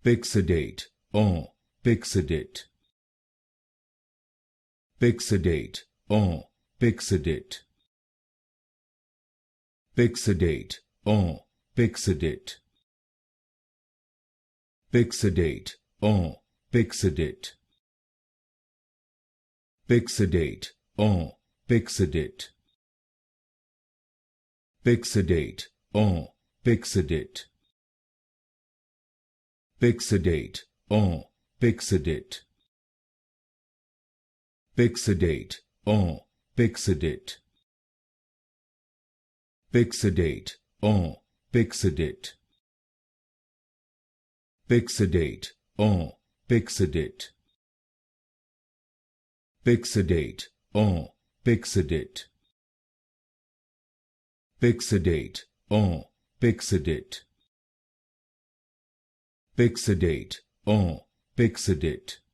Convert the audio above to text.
Pyxidate, Pyxidate. Pyxidate, Pyxidate. Pyxidate, Pyxidate. Pyxidate, Pyxidate. Pyxidate, Pyxidate. Pyxidate, Pyxidate. Pyxidate, Pyxidate. Pyxidate, Pyxidate. Pyxidate, Pyxidate. Pyxidate, Pyxidate. Pyxidate, Pyxidate. Pyxidate, Pyxidate. Pyxidate, Pyxidate.